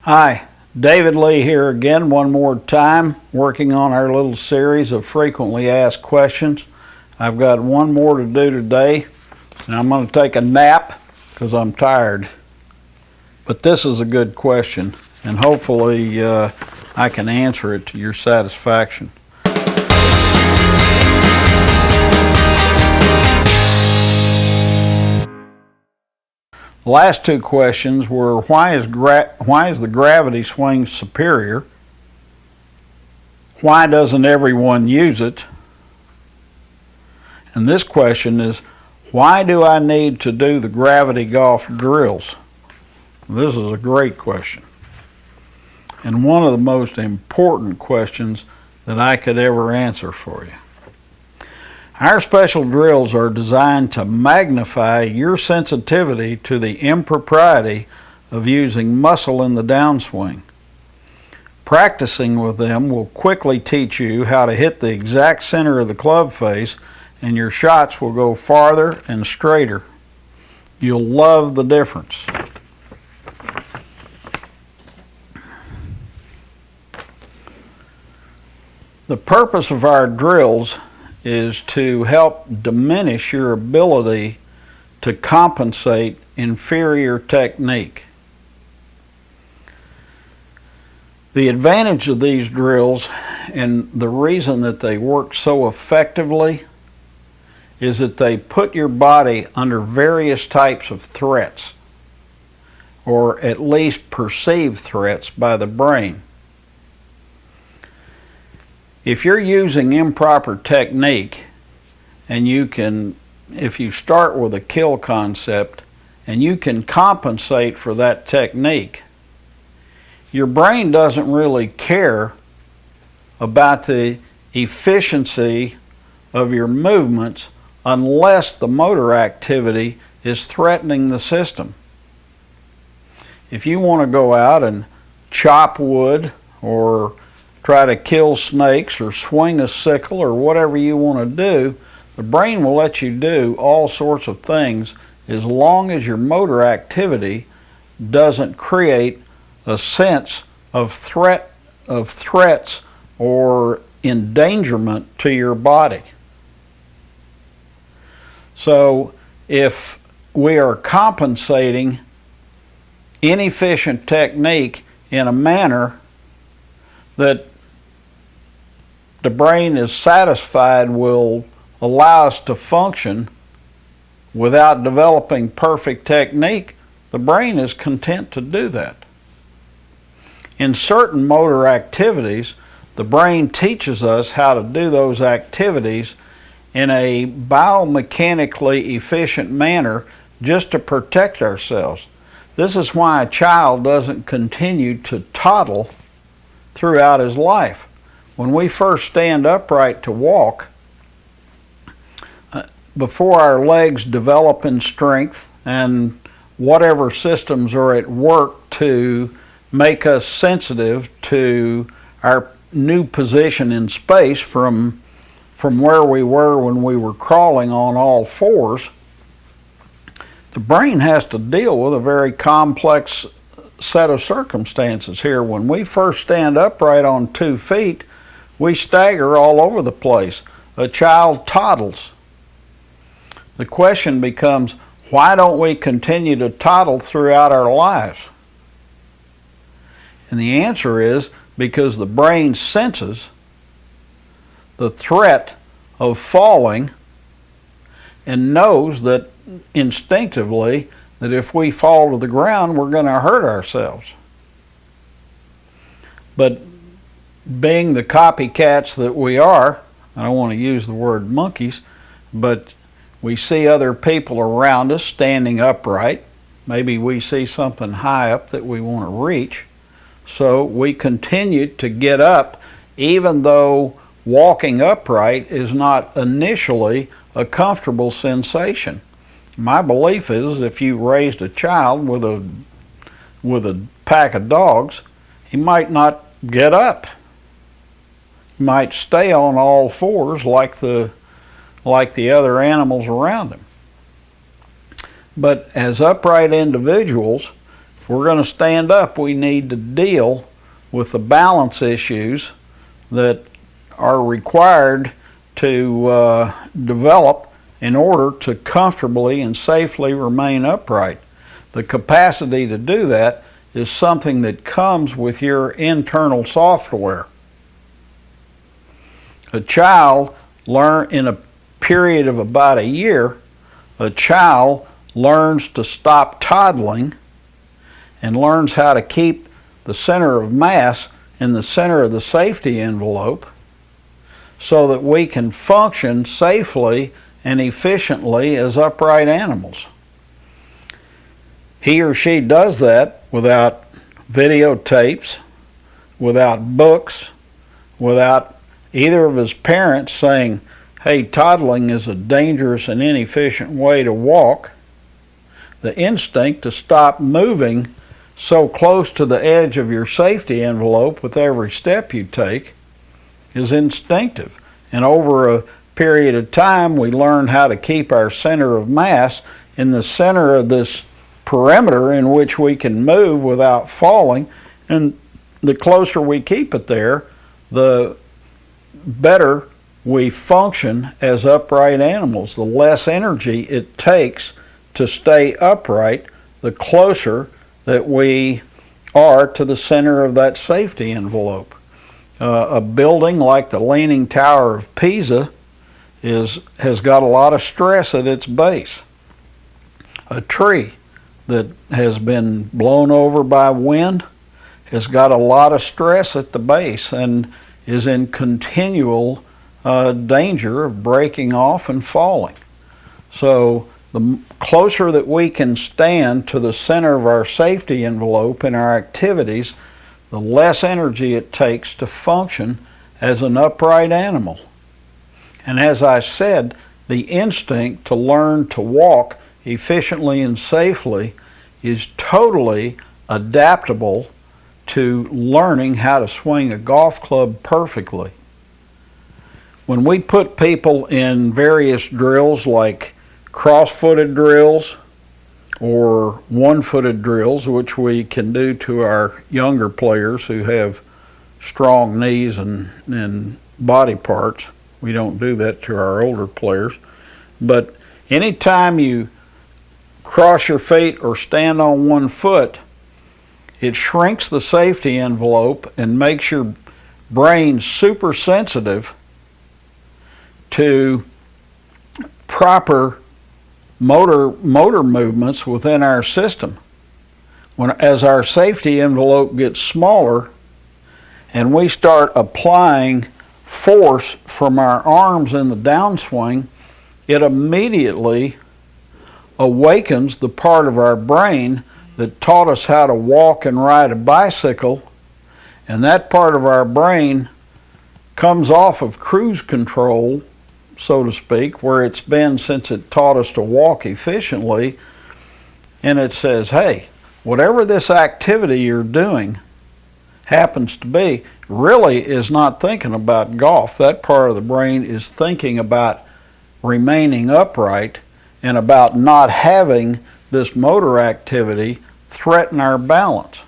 Hi, David Lee here again one more time, working on our little series of frequently asked questions. I've got one more to do today, and I'm going to take a nap because I'm tired. But this is a good question, and hopefully I can answer it to your satisfaction. The last two questions were why is the gravity swing superior? Why doesn't everyone use it? And this question is, why do I need to do the gravity golf drills? This is a great question, and one of the most important questions that I could ever answer for you. Our special drills are designed to magnify your sensitivity to the impropriety of using muscle in the downswing. Practicing with them will quickly teach you how to hit the exact center of the club face, and your shots will go farther and straighter. You'll love the difference. The purpose of our drills is to help diminish your ability to compensate inferior technique. The advantage of these drills, and the reason that they work so effectively, is that they put your body under various types of threats, or at least perceived threats by the brain. If you're using improper technique, and if you start with a kill concept and you can compensate for that technique, your brain doesn't really care about the efficiency of your movements unless the motor activity is threatening the system. If you want to go out and chop wood or try to kill snakes or swing a sickle or whatever you want to do, the brain will let you do all sorts of things as long as your motor activity doesn't create a sense of threats or endangerment to your body. So if we are compensating inefficient technique in a manner that the brain is satisfied will allow us to function without developing perfect technique, the brain is content to do that. In certain motor activities, the brain teaches us how to do those activities in a biomechanically efficient manner just to protect ourselves. This is why a child doesn't continue to toddle throughout his life. When we first stand upright to walk, before our legs develop in strength and whatever systems are at work to make us sensitive to our new position in space from where we were when we were crawling on all fours, the brain has to deal with a very complex set of circumstances here. When we first stand upright on 2 feet, we stagger all over the place. A child toddles. The question becomes, why don't we continue to toddle throughout our lives? And the answer is because the brain senses the threat of falling and knows that instinctively that if we fall to the ground, we're going to hurt ourselves. But being the copycats that we are, I don't want to use the word monkeys, but we see other people around us standing upright. Maybe we see something high up that we want to reach. So we continue to get up even though walking upright is not initially a comfortable sensation. My belief is if you raised a child with a pack of dogs, he might not get up. He might stay on all fours like the other animals around him. But as upright individuals, If we're going to stand up, we need to deal with the balance issues that are required to develop in order to comfortably and safely remain upright. The capacity to do that is something that comes with your internal software. A child in a period of about a year, a child learns to stop toddling and learns how to keep the center of mass in the center of the safety envelope so that we can function safely and efficiently as upright animals. He or she does that without videotapes, without books, without either of his parents saying, hey, toddling is a dangerous and inefficient way to walk. The instinct to stop moving so close to the edge of your safety envelope with every step you take is instinctive. And over a period of time, we learn how to keep our center of mass in the center of this perimeter in which we can move without falling. And the closer we keep it there, the better we function as upright animals. The less energy it takes to stay upright, the closer that we are to the center of that safety envelope. A building like the Leaning Tower of Pisa has got a lot of stress at its base. A tree that has been blown over by wind has got a lot of stress at the base and is in continual danger of breaking off and falling. So the closer that we can stand to the center of our safety envelope in our activities, the less energy it takes to function as an upright animal. And as I said, the instinct to learn to walk efficiently and safely is totally adaptable to learning how to swing a golf club perfectly. When we put people in various drills like cross-footed drills or one-footed drills, which we can do to our younger players who have strong knees and body parts. We don't do that to our older players. But anytime you cross your feet or stand on one foot, it shrinks the safety envelope and makes your brain super sensitive to proper motor movements within our system. As our safety envelope gets smaller and we start applying force from our arms in the downswing, it immediately awakens the part of our brain that taught us how to walk and ride a bicycle, and that part of our brain comes off of cruise control, so to speak, where it's been since it taught us to walk efficiently, and it says, hey, whatever this activity you're doing happens to be, really is not thinking about golf. That part of the brain is thinking about remaining upright and about not having this motor activity threaten our balance.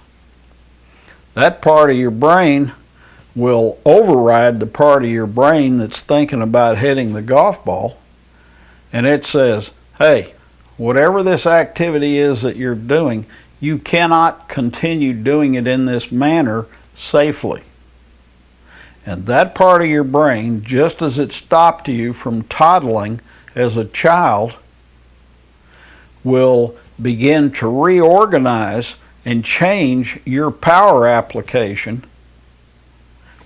That part of your brain will override the part of your brain that's thinking about hitting the golf ball, and it says, hey, whatever this activity is that you're doing, you cannot continue doing it in this manner safely. And that part of your brain, just as it stopped you from toddling as a child, will begin to reorganize and change your power application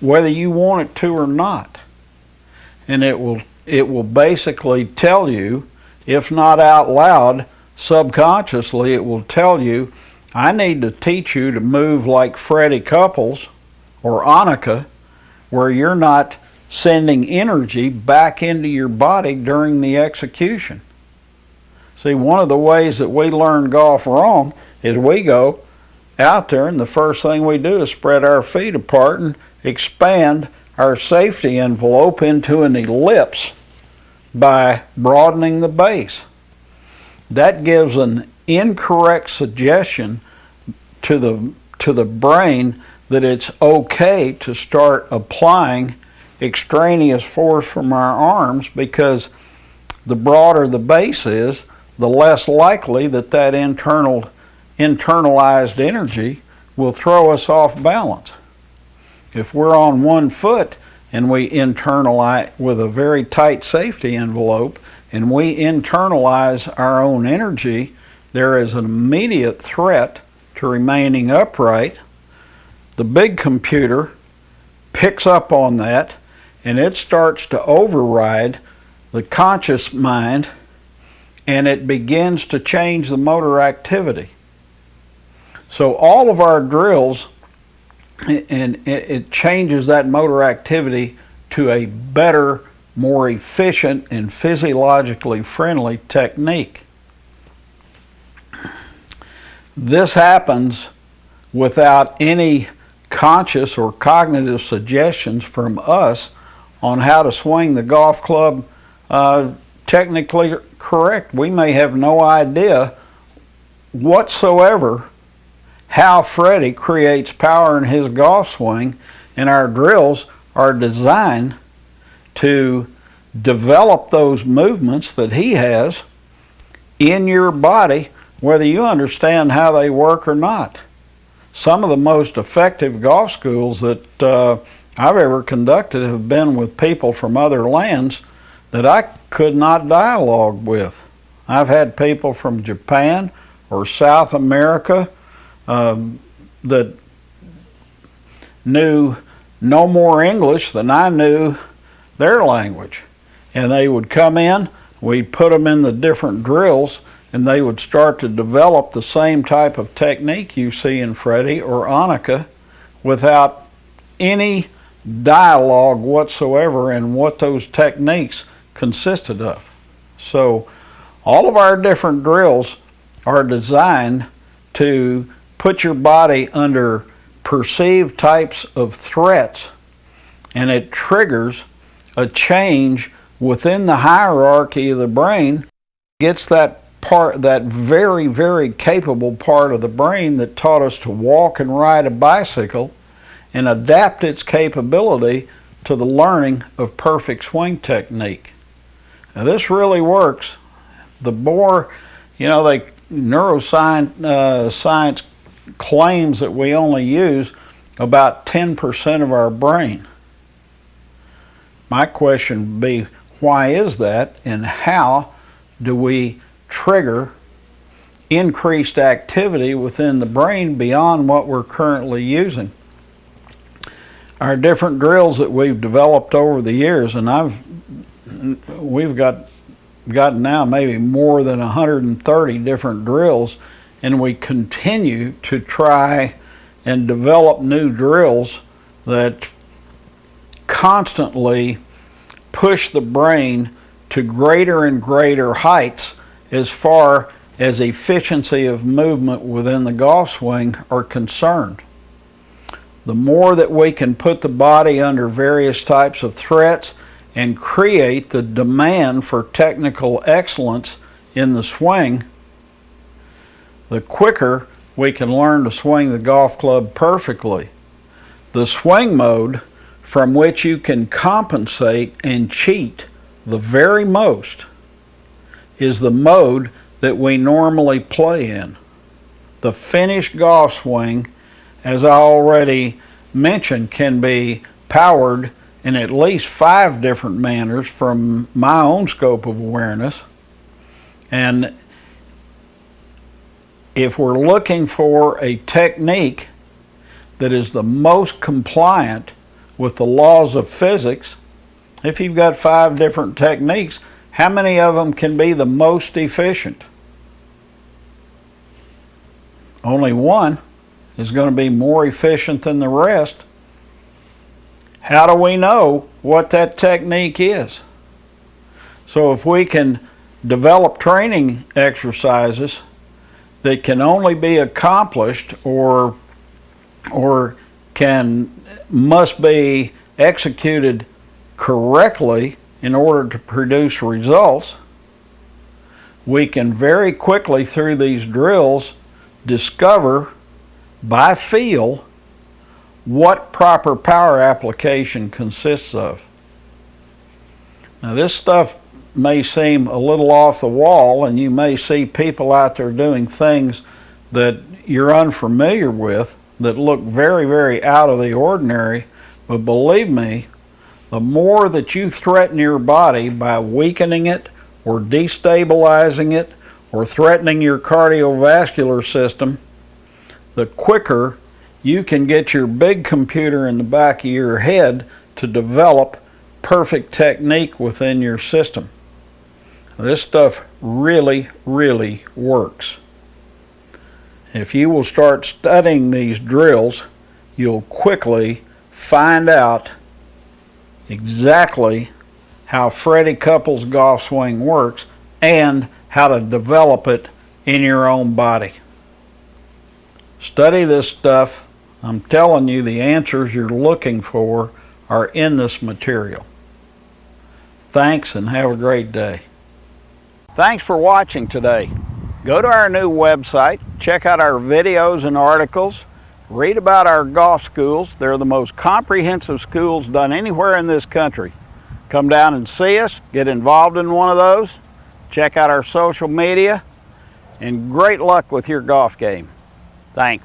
whether you want it to or not. And it will basically tell you, if not out loud, subconsciously it will tell you, I need to teach you to move like Freddie Couples or Annika, where you're not sending energy back into your body during the execution. See, one of the ways that we learn golf wrong is we go out there and the first thing we do is spread our feet apart and expand our safety envelope into an ellipse by broadening the base. That gives an incorrect suggestion to the brain that it's okay to start applying extraneous force from our arms, because the broader the base is, the less likely that internalized energy will throw us off balance. If we're on one foot and we internalize with a very tight safety envelope, and we internalize our own energy, there is an immediate threat to remaining upright. The big computer picks up on that, and it starts to override the conscious mind, and it begins to change the motor activity. So all of our drills, and it changes that motor activity to a better, more efficient, and physiologically friendly technique. This happens without any conscious or cognitive suggestions from us on how to swing the golf club technically correct. We may have no idea whatsoever how Freddie creates power in his golf swing, and our drills are designed to develop those movements that he has in your body, whether you understand how they work or not. Some of the most effective golf schools that I've ever conducted have been with people from other lands that I could not dialogue with. I've had people from Japan or South America that knew no more English than I knew their language. And they would come in, we'd put them in the different drills, and they would start to develop the same type of technique you see in Freddie or Annika without any dialogue whatsoever in what those techniques consisted of. So all of our different drills are designed to put your body under perceived types of threats, and it triggers a change within the hierarchy of the brain, gets that part, that very, very capable part of the brain that taught us to walk and ride a bicycle, and adapt its capability to the learning of perfect swing technique. Now this really works. The more, neuroscience claims that we only use about 10% of our brain. My question would be, why is that, and how do we trigger increased activity within the brain beyond what we're currently using? Our different drills that we've developed over the years, and we've got now maybe more than 130 different drills, and we continue to try and develop new drills that constantly push the brain to greater and greater heights as far as efficiency of movement within the golf swing are concerned. The more that we can put the body under various types of threats and create the demand for technical excellence in the swing, the quicker we can learn to swing the golf club perfectly. The swing mode from which you can compensate and cheat the very most is the mode that we normally play in. The finished golf swing, as I already mentioned, can be powered in at least 5 different manners from my own scope of awareness. And if we're looking for a technique that is the most compliant with the laws of physics, if you've got 5 different techniques, how many of them can be the most efficient? Only one is going to be more efficient than the rest. How do we know what that technique is? So if we can develop training exercises that can only be accomplished or must be executed correctly in order to produce results, we can very quickly through these drills discover by feel what proper power application consists of. Now this stuff may seem a little off the wall, and you may see people out there doing things that you're unfamiliar with that look very, very out of the ordinary, but believe me, the more that you threaten your body by weakening it or destabilizing it or threatening your cardiovascular system, the quicker you can get your big computer in the back of your head to develop perfect technique within your system. This stuff really, really works. If you will start studying these drills, you'll quickly find out exactly how Freddie Couples' golf swing works and how to develop it in your own body. Study this stuff. I'm telling you, the answers you're looking for are in this material. Thanks, and have a great day. Thanks for watching today. Go to our new website, check out our videos and articles, read about our golf schools. They're the most comprehensive schools done anywhere in this country. Come down and see us, get involved in one of those, check out our social media, and great luck with your golf game. Thanks.